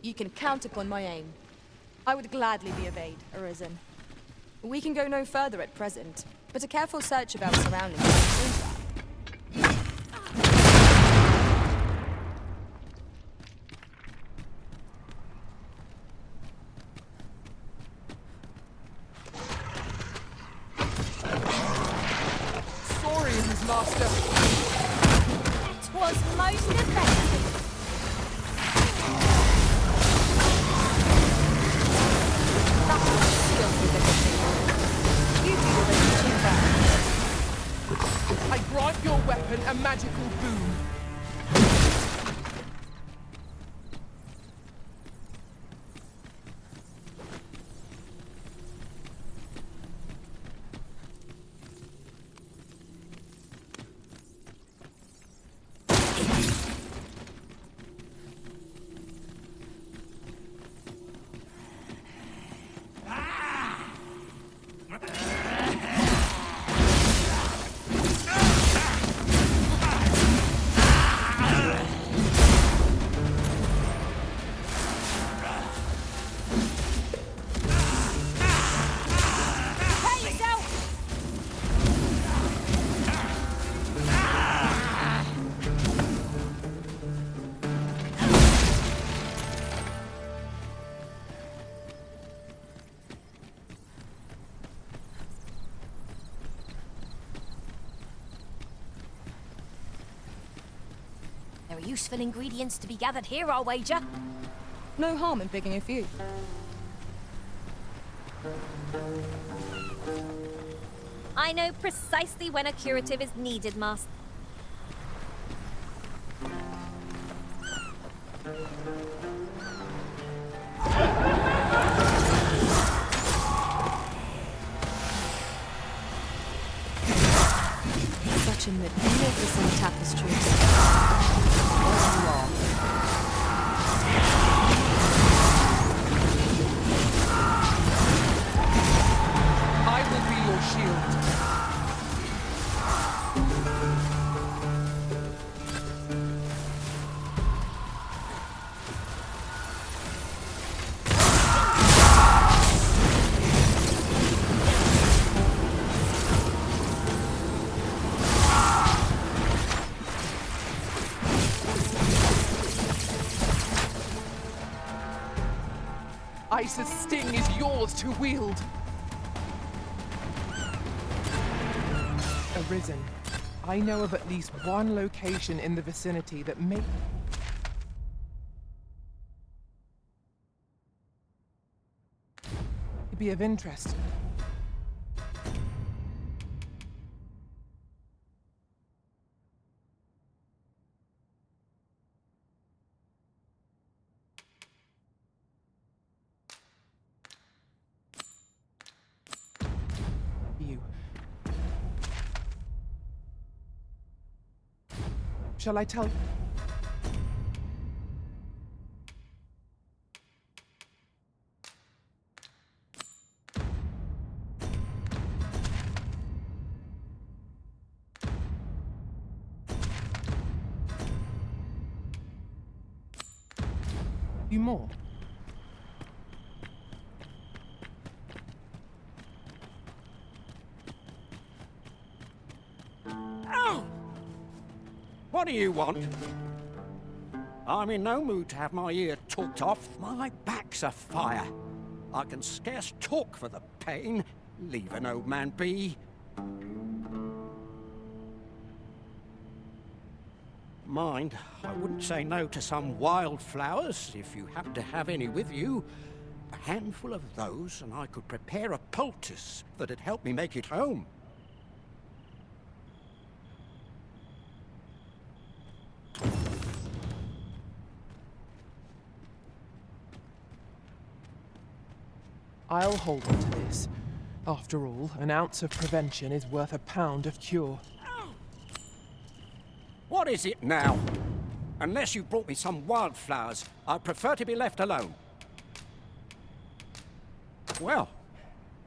You can count upon my aim. I would gladly be of aid, Arisen. We can go no further at present, but a careful search of our surroundings will prove that. Master. That was most effective. That was sealed with the you do the cheaper. I grant your weapon a magical boon. There are useful ingredients to be gathered here, I'll wager. No harm in picking a few. I know precisely when a curative is needed, Master. Such a magnificent tapestries. I will be your shield. Ice's sting is yours to wield. Arisen, I know of at least one location in the vicinity that may be of interest. Shall I tell? You more? What do you want? I'm in no mood to have my ear talked off. My back's afire. I can scarce talk for the pain. Leave an old man be. Mind, I wouldn't say no to some wildflowers, if you happen to have any with you. A handful of those, and I could prepare a poultice that'd help me make it home. I'll hold on to this. After all, an ounce of prevention is worth a pound of cure. What is it now? Unless you brought me some wildflowers, I'd prefer to be left alone. Well,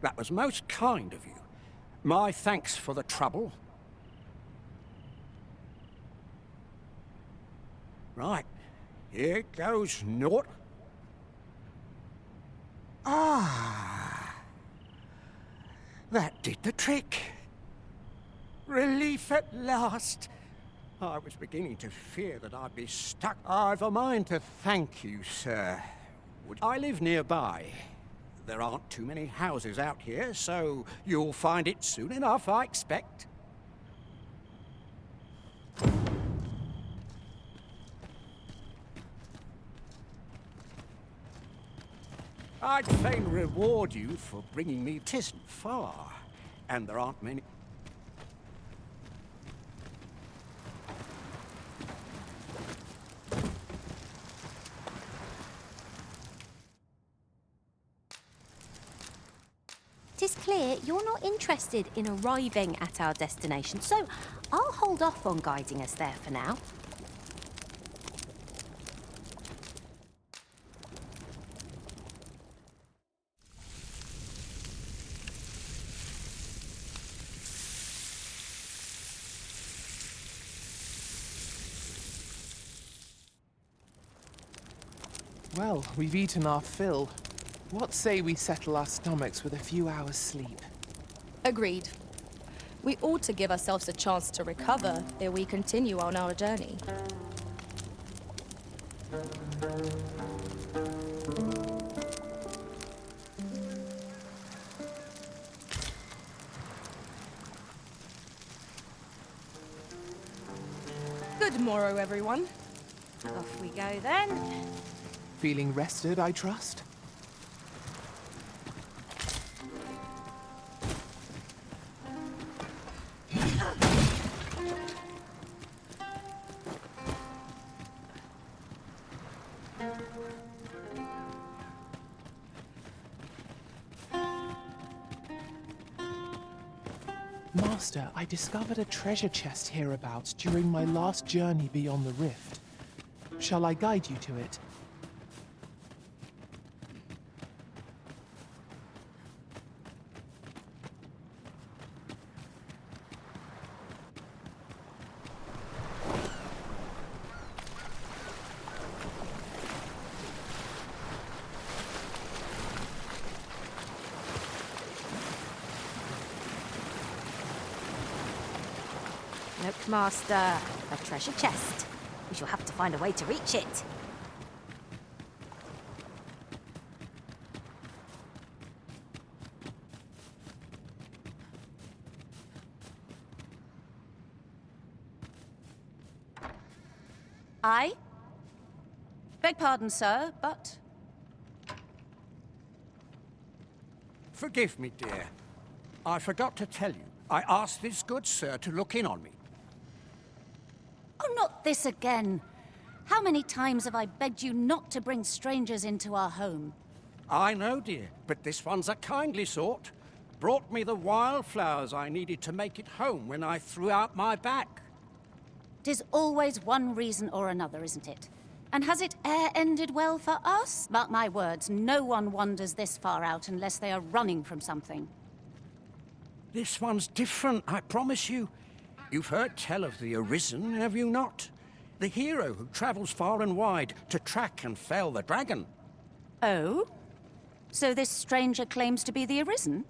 that was most kind of you. My thanks for the trouble. Right, here goes naught. Ah, that did the trick. Relief at last. I was beginning to fear that I'd be stuck. I've a mind to thank you, sir. I live nearby. There aren't too many houses out here, so you'll find it soon enough, I expect. I'd fain reward you for bringing me. 'Tisn't far, and there aren't many. Tis clear you're not interested in arriving at our destination, so I'll hold off on guiding us there for now. Well, we've eaten our fill. What say we settle our stomachs with a few hours' sleep? Agreed. We ought to give ourselves a chance to recover ere we continue on our journey. Good morrow, everyone. Off we go then. Feeling rested, I trust? Master, I discovered a treasure chest hereabouts during my last journey beyond the rift. Shall I guide you to it? Look, Master, a treasure chest. We shall have to find a way to reach it. I beg pardon, sir, but Forgive me, dear. I forgot to tell you. I asked this good sir to look in on me. oh, not this again. How many times have I begged you not to bring strangers into our home? I know, dear, but this one's a kindly sort. Brought me the wildflowers I needed to make it home when I threw out my back. 'Tis always one reason or another, isn't it? And has it e'er ended well for us? Mark my words, no one wanders this far out unless they are running from something. This one's different, I promise you. You've heard tell of the Arisen, have you not? The hero who travels far and wide to track and fell the dragon. Oh? So this stranger claims to be the Arisen?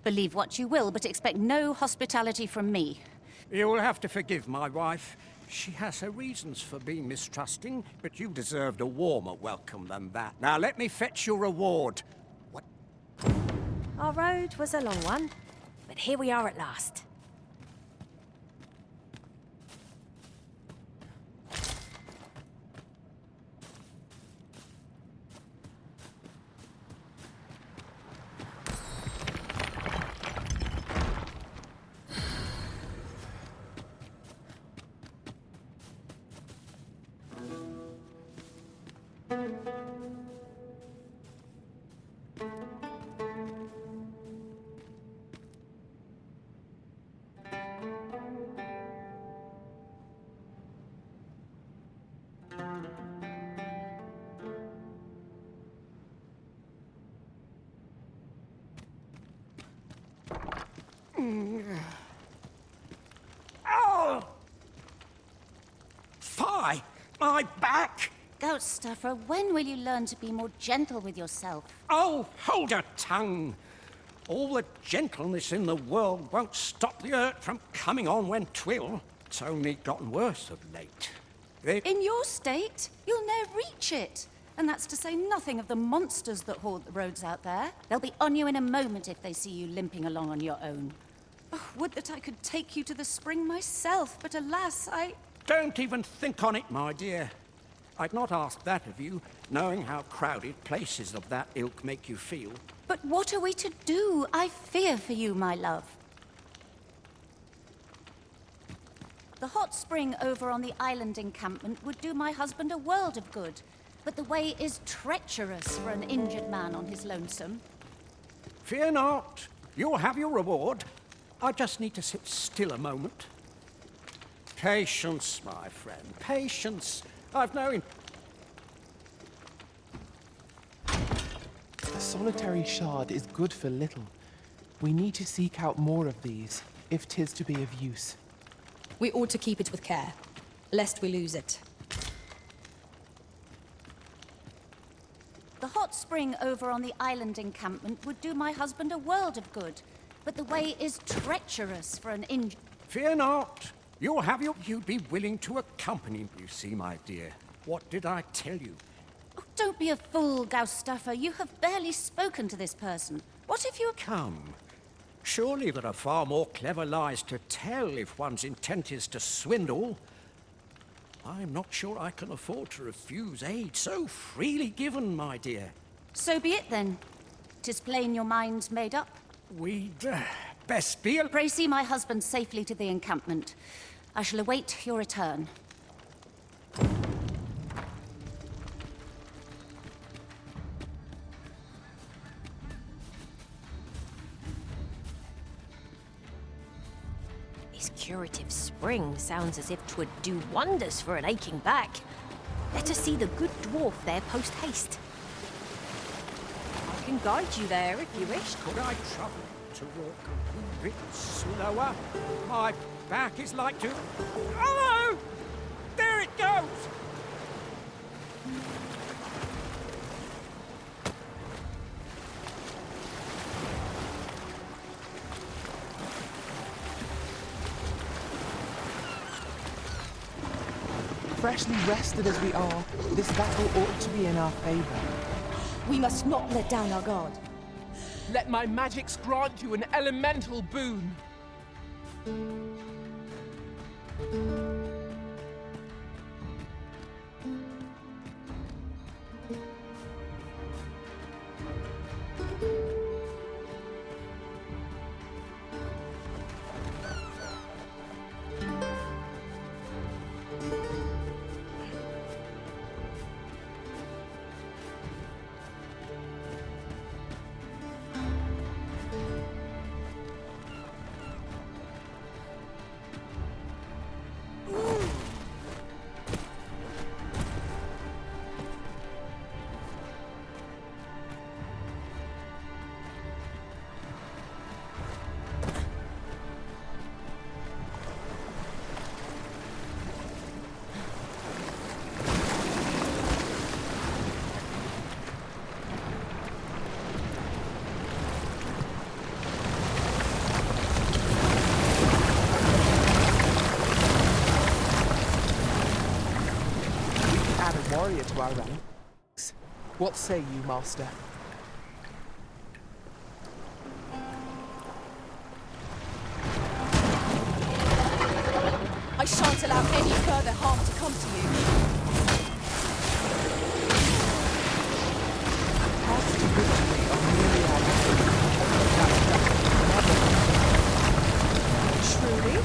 Believe what you will, but expect no hospitality from me. You will have to forgive my wife. She has her reasons for being mistrusting, but you deserved a warmer welcome than that. Now let me fetch your reward. What? Our road was a long one, but here we are at last. Oh! Fie! My back! Go gout stuffer, when will you learn to be more gentle with yourself? Oh, hold your tongue! All the gentleness in the world won't stop the hurt from coming on when 'twill. It's only gotten worse of late. In your state, you'll ne'er reach it. And that's to say nothing of the monsters that haunt the roads out there. They'll be on you in a moment if they see you limping along on your own. Oh, would that I could take you to the spring myself, but alas, Don't even think on it, my dear. I'd not ask that of you, knowing how crowded places of that ilk make you feel. But what are we to do? I fear for you, my love. The hot spring over on the island encampment would do my husband a world of good. But the way is treacherous for an injured man on his lonesome. Fear not. You'll have your reward. I just need to sit still a moment. Patience, my friend. Patience. I've known. A solitary shard is good for little. We need to seek out more of these, if 'tis to be of use. We ought to keep it with care, lest we lose it. The hot spring over on the island encampment would do my husband a world of good. But the way is treacherous for an injured... Fear not. You'll have your... You'd be willing to accompany me, you see, my dear. What did I tell you? Oh, don't be a fool, Gaustuffer. You have barely spoken to this person. What if you... Come. Surely there are far more clever lies to tell if one's intent is to swindle. I'm not sure I can afford to refuse aid so freely given, my dear. So be it then. 'Tis plain your mind's made up. We'd best be... Pray see my husband safely to the encampment. I shall await your return. This curative spring sounds as if 'twould do wonders for an aching back. Let us see the good dwarf there post-haste. I can guide you there if you wish. Could I trouble to walk a bit slower? My back is like to... Oh! There it goes! Freshly rested as we are, this battle ought to be in our favor. We must not let down our guard. Let my magics grant you an elemental boon. Warrior to our ranks. What say you, Master? I shan't allow any further harm to come to you. Path to victory on Myriad. Truly?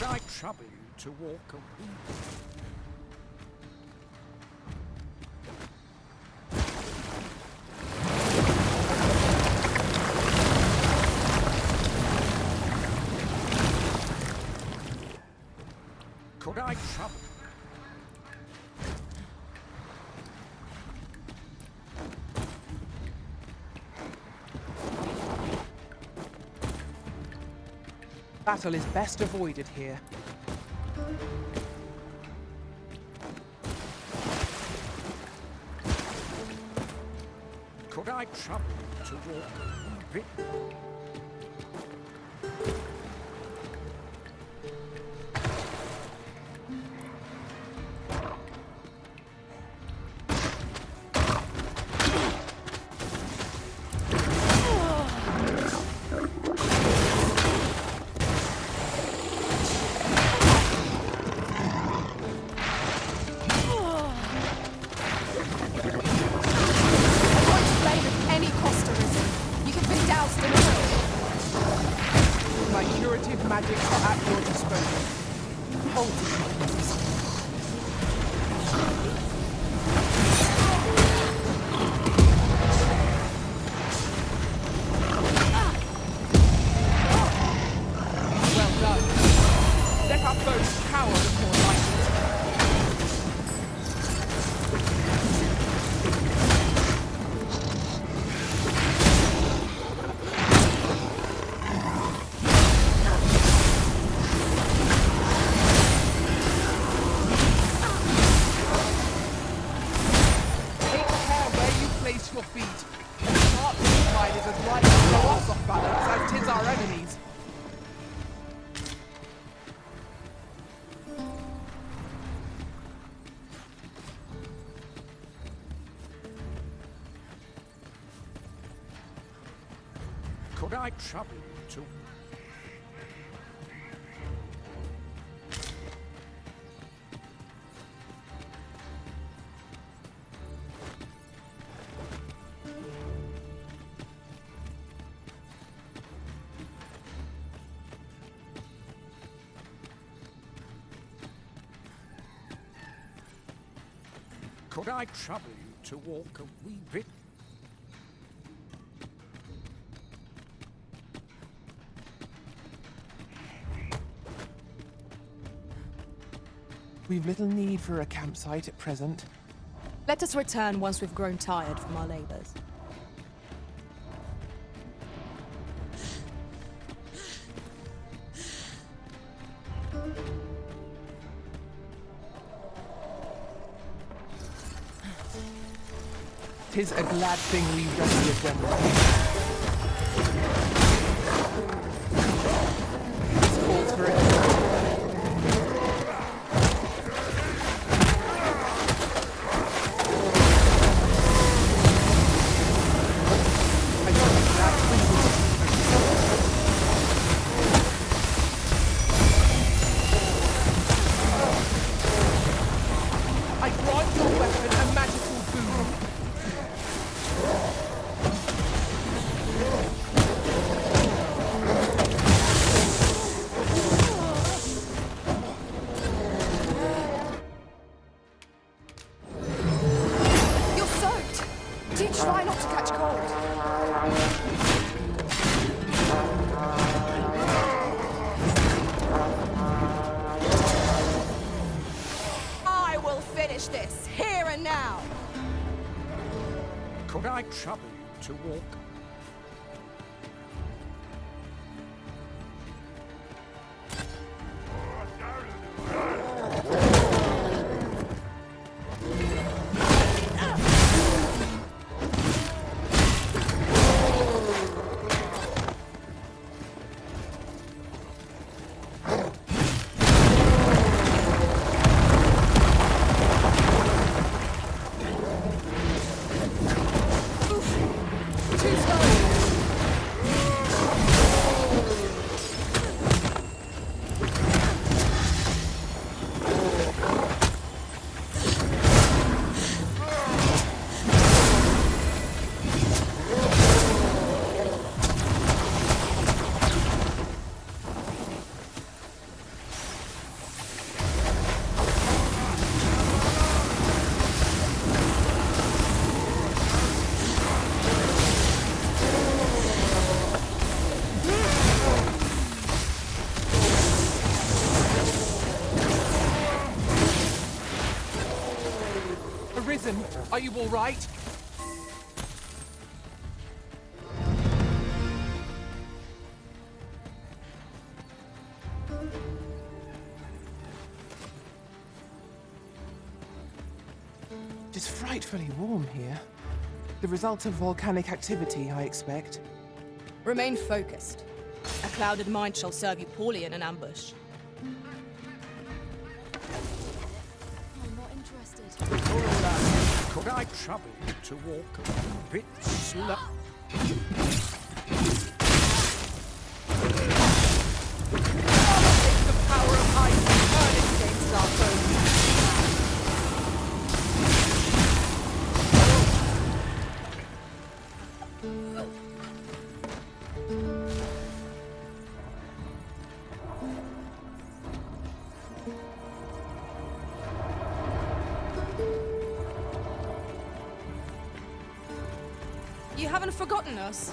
I trouble you to walk a wee Could I trouble? Battle is best avoided here. Could I trouble you to walk a wee bit? My curative magics are at your disposal. Hold it, please. Well done. Let our foes cower before lightning. Place your feet. The sharp tide is as light to throw us off balance as 'tis our enemies. Could I trouble you to... Could I trouble you to walk a wee bit? We've little need for a campsite at present. Let us return once we've grown tired from our labors. Tis a glad thing we rested when this calls for it. I don't think that I grant your weapon a magical boon. You're soaked! Do try not to catch cold. I will finish this, here and now! Could I trouble you to walk? Too Are you all right? It's frightfully warm here. The result of volcanic activity, I expect. Remain focused. A clouded mind shall serve you poorly in an ambush. I'm not interested. Could I trouble you to walk a bit slow? The power of ice and burning against our foes. You haven't forgotten us,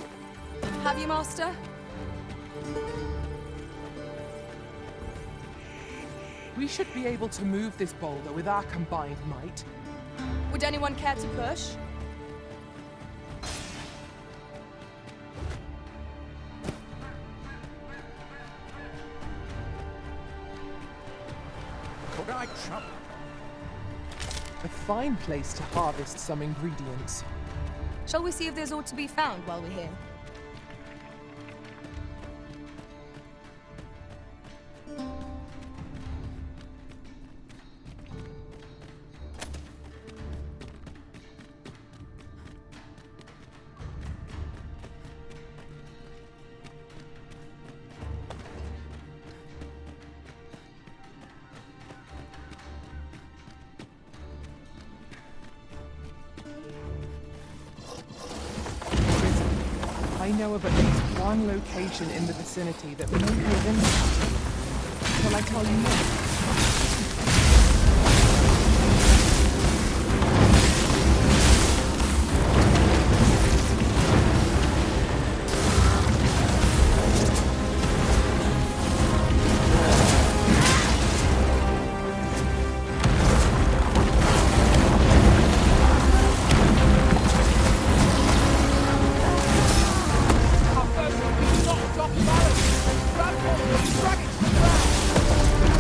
have you, Master? We should be able to move this boulder with our combined might. Would anyone care to push? Could I trouble? A fine place to harvest some ingredients. Shall we see if there's aught to be found while we're here? I know of at least one location in the vicinity that may be of interest. Shall I tell you more?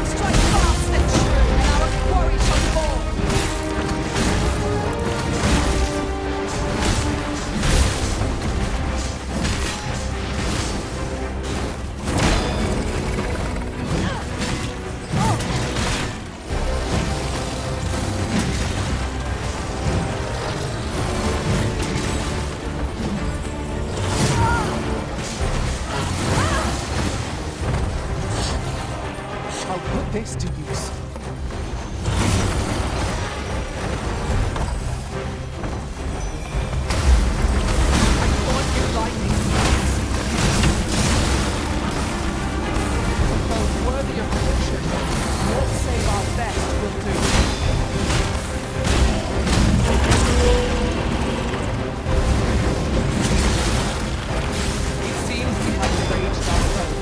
Strike fast and true, and our quarry shall fall! I'll put this to use. Both worthy of caution, not save our best will do. It seems we have enraged our foe.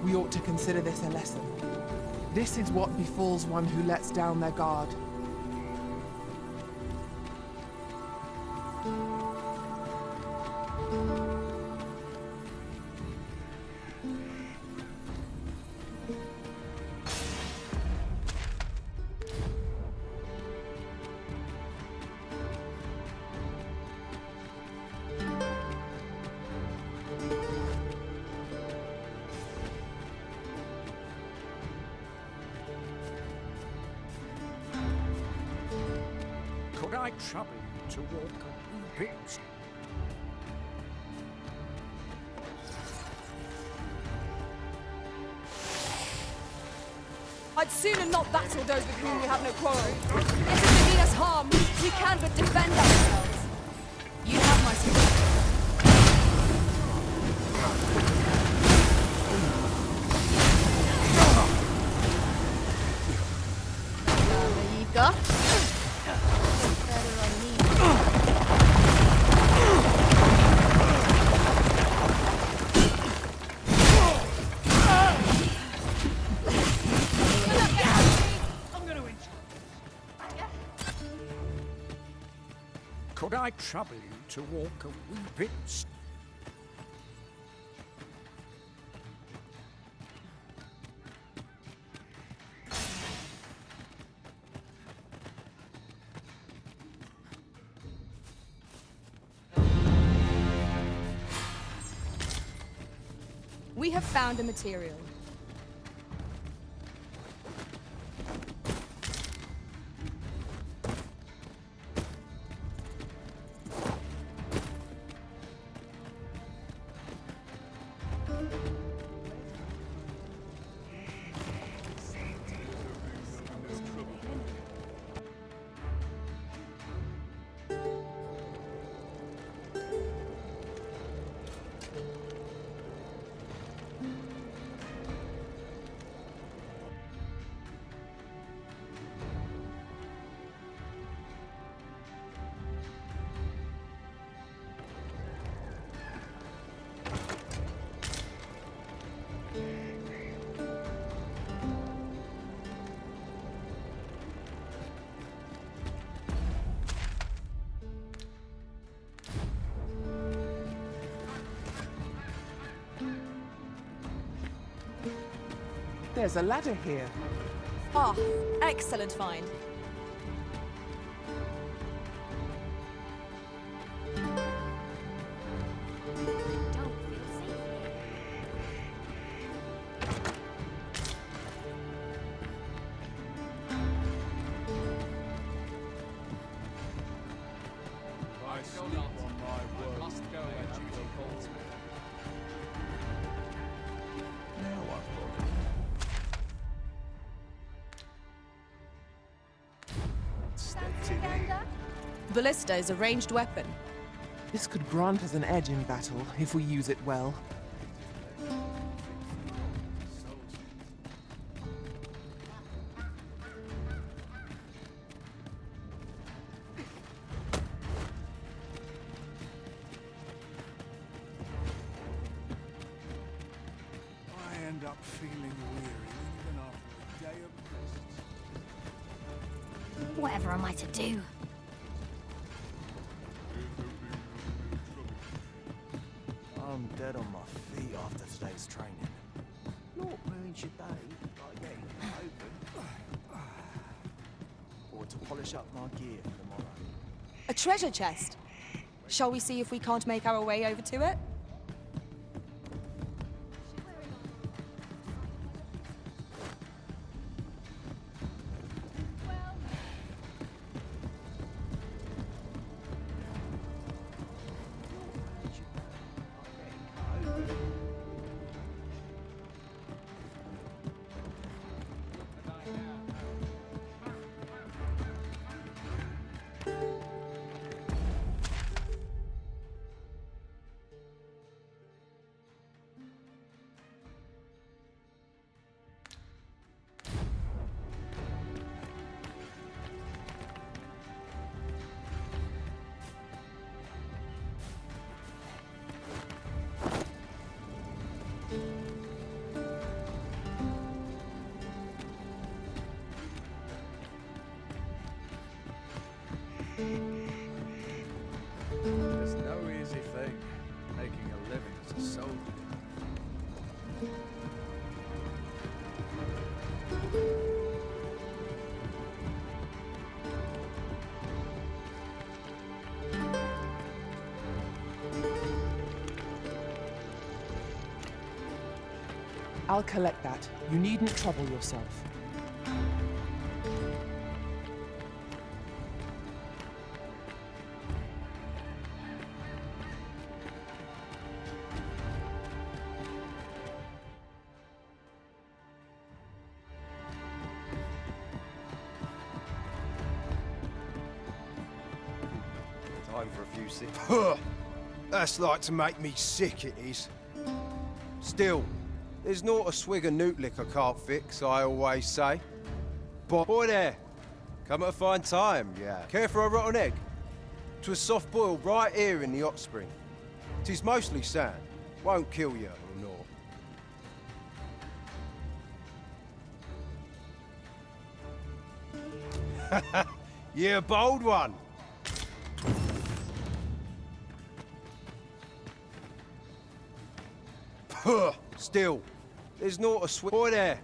We ought to consider this a lesson. This is what befalls one who lets down their guard. Could I trouble you to walk a wee bit? I'd sooner not battle those with whom we have no quarrel. Yet if they mean us harm, we can but defend ourselves. You have my support. There you go. Could I trouble you to walk a wee bit? We have found a material. There's a ladder here. Ah, excellent find. Ballista is a ranged weapon. This could grant us an edge in battle if we use it well. I end up feeling weary even after a day of rest. Whatever am I to do? I'm dead on my feet after today's training. Not ruins your day, like getting open. Or to polish up my gear for tomorrow. A treasure chest. Shall we see if we can't make our way over to it? I'll collect that. You needn't trouble yourself. Time for a few sips. Huh. That's like to make me sick, it is. Still, there's not a swig of newt liquor can't fix, I always say. But boy there, come at a fine time, yeah. Care for a rotten egg? 'Twas soft boiled right here in the hot spring. 'Tis mostly sand, won't kill you or naught. You're a bold one. Huh. Still, there's not a swig. Boy there,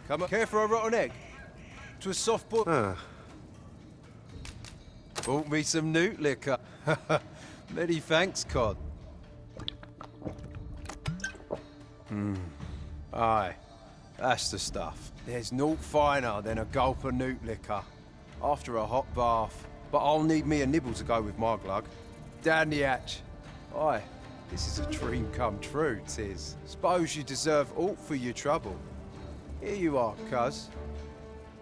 come on. Care for a rotten egg? 'Twas soft boiled. Bought me some newt liquor. Many thanks, Cod. Aye, that's the stuff. There's naught finer than a gulp of newt liquor after a hot bath. But I'll need me a nibble to go with my glug. Down the hatch. Aye, this is a dream come true, 'tis. Suppose you deserve aught for your trouble. Here you are, cuz.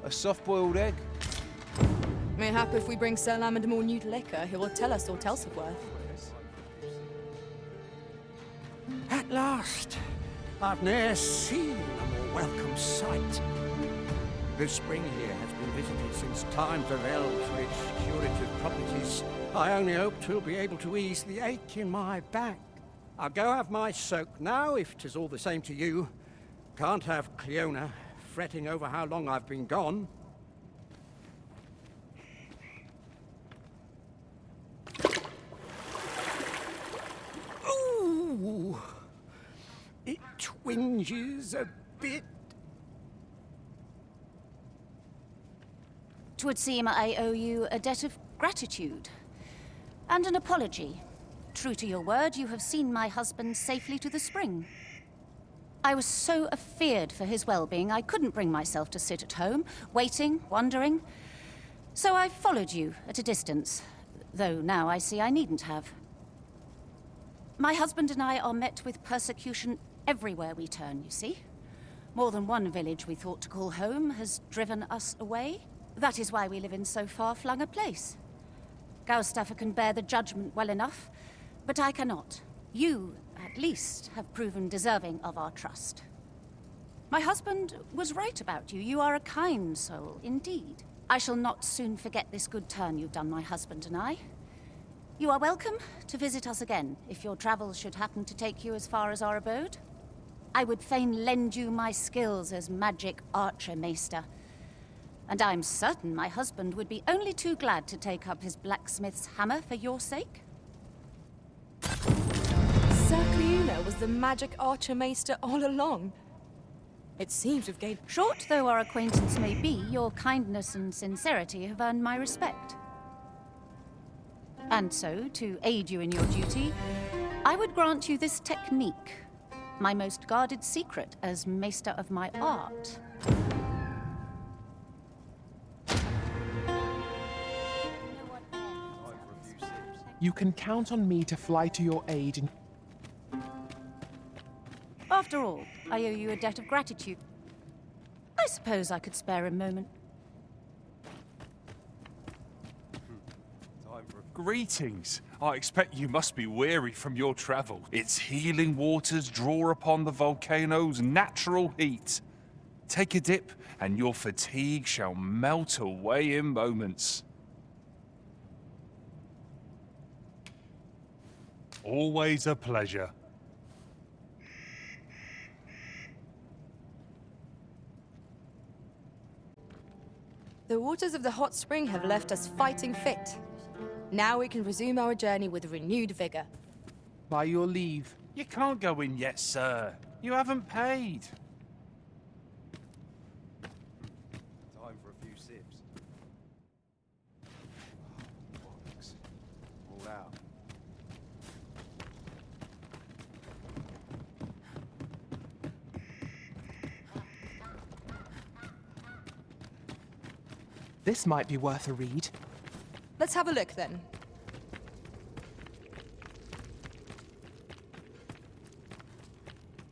A soft-boiled egg. Mayhap if we bring Sir Lamond more newt liquor, he will tell us all else of worth. At last, I've ne'er seen a more welcome sight. The spring here has been visited since times of elves for its curative properties. I only hope 'twill be able to ease the ache in my back. I'll go have my soak now, if 'tis all the same to you. Can't have Cleona fretting over how long I've been gone. Ooh! It twinges a bit. 'Twould seem I owe you a debt of gratitude and an apology. True to your word, you have seen my husband safely to the spring. I was so afeard for his well-being, I couldn't bring myself to sit at home, waiting, wondering. So I followed you at a distance, though now I see I needn't have. My husband and I are met with persecution everywhere we turn, you see. More than one village we thought to call home has driven us away. That is why we live in so far-flung a place. Gaustaffer can bear the judgment well enough, but I cannot. You, at least, have proven deserving of our trust. My husband was right about you. You are a kind soul, indeed. I shall not soon forget this good turn you've done my husband and I. You are welcome to visit us again, if your travels should happen to take you as far as our abode. I would fain lend you my skills as Magick archer maester, and I'm certain my husband would be only too glad to take up his blacksmith's hammer for your sake. Sir Cleona was the magic archer maester all along. It seems we've gained... Short though our acquaintance may be, your kindness and sincerity have earned my respect. And so, to aid you in your duty, I would grant you this technique, my most guarded secret as maester of my art. You can count on me to fly to your aid in... After all, I owe you a debt of gratitude. I suppose I could spare a moment. Greetings. I expect you must be weary from your travel. Its healing waters draw upon the volcano's natural heat. Take a dip, and your fatigue shall melt away in moments. Always a pleasure. The waters of the hot spring have left us fighting fit. Now we can resume our journey with renewed vigor. By your leave. You can't go in yet, sir. You haven't paid. Time for a few sips. Bollocks. All out. This might be worth a read. Let's have a look then.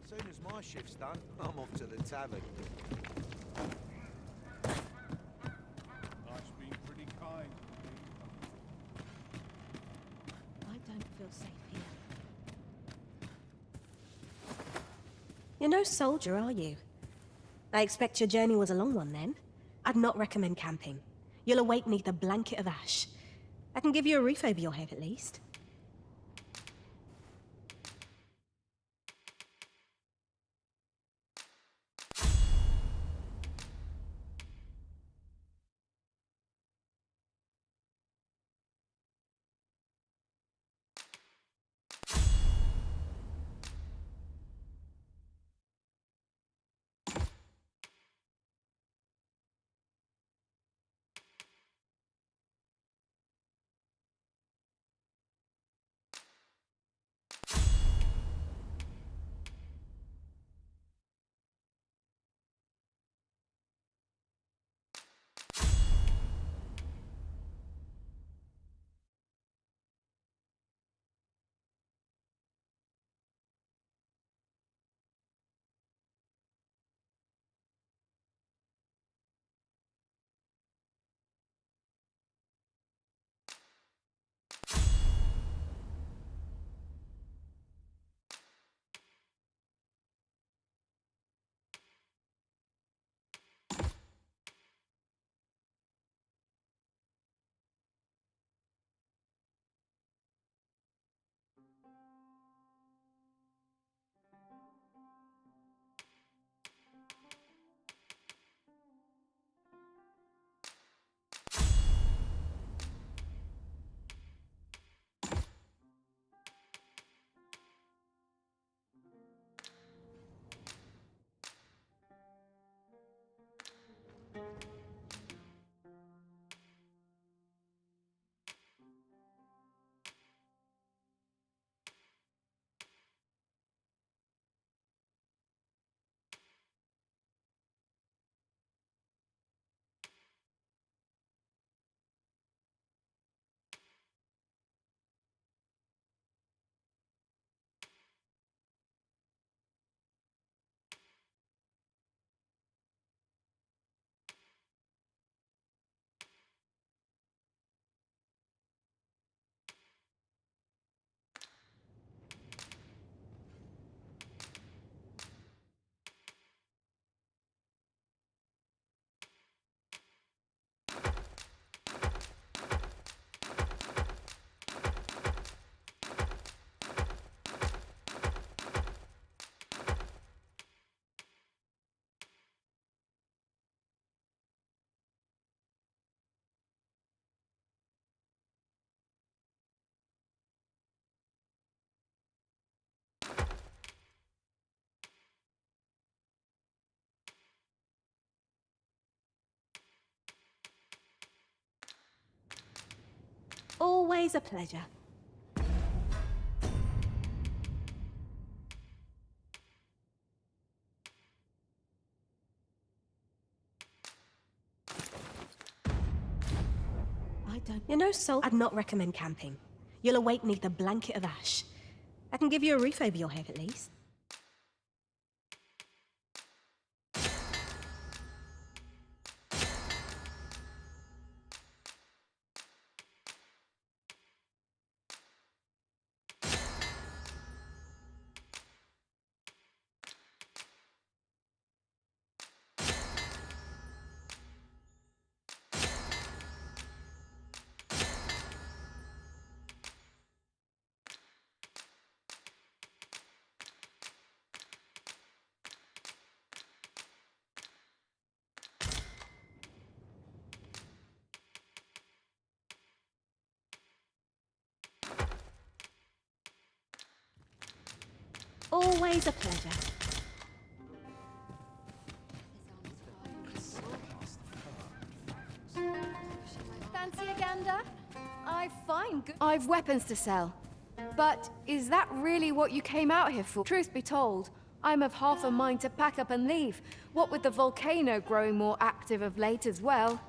Soon as my shift's done, I'm off to the tavern. Life's been pretty kind. I don't feel safe here. You're no soldier, are you? I expect your journey was a long one then. I'd not recommend camping. You'll awake neath a blanket of ash. I can give you a roof over your head at least. Always a pleasure. You're no soul. I'd not recommend camping. You'll awake neath a blanket of ash. I can give you a roof over your head at least. Always a pleasure. Fancy a gander? I've weapons to sell. But is that really what you came out here for? Truth be told, I'm of half a mind to pack up and leave. What with the volcano growing more active of late as well.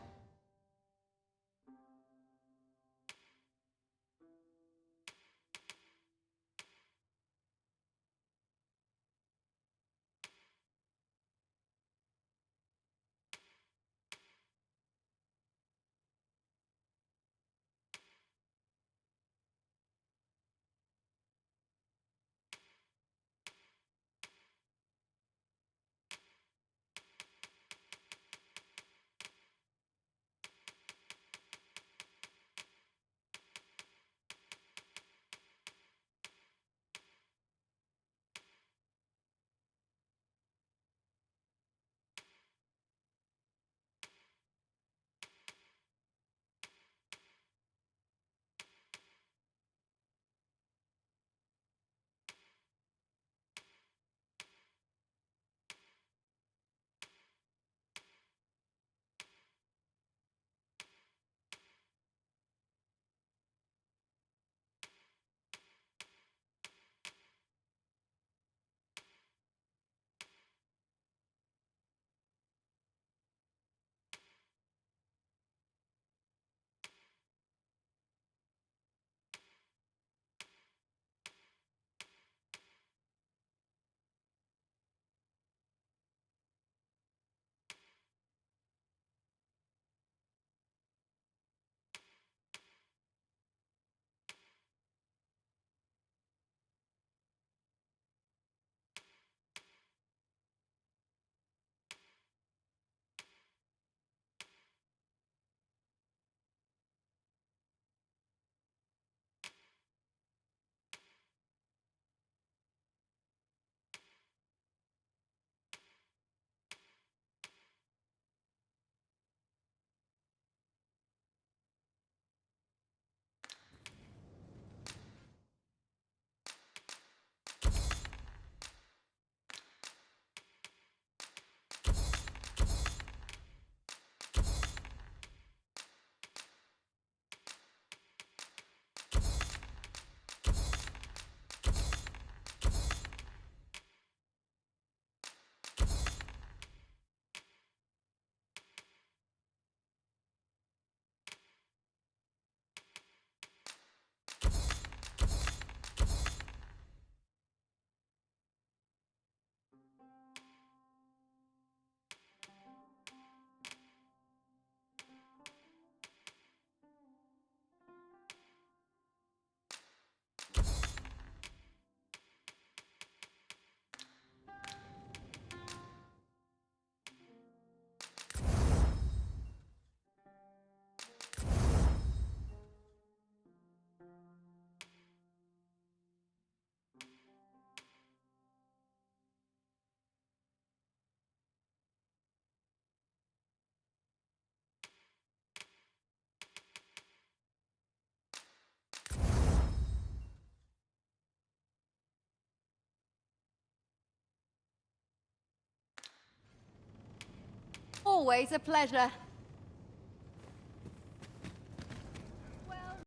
always a pleasure.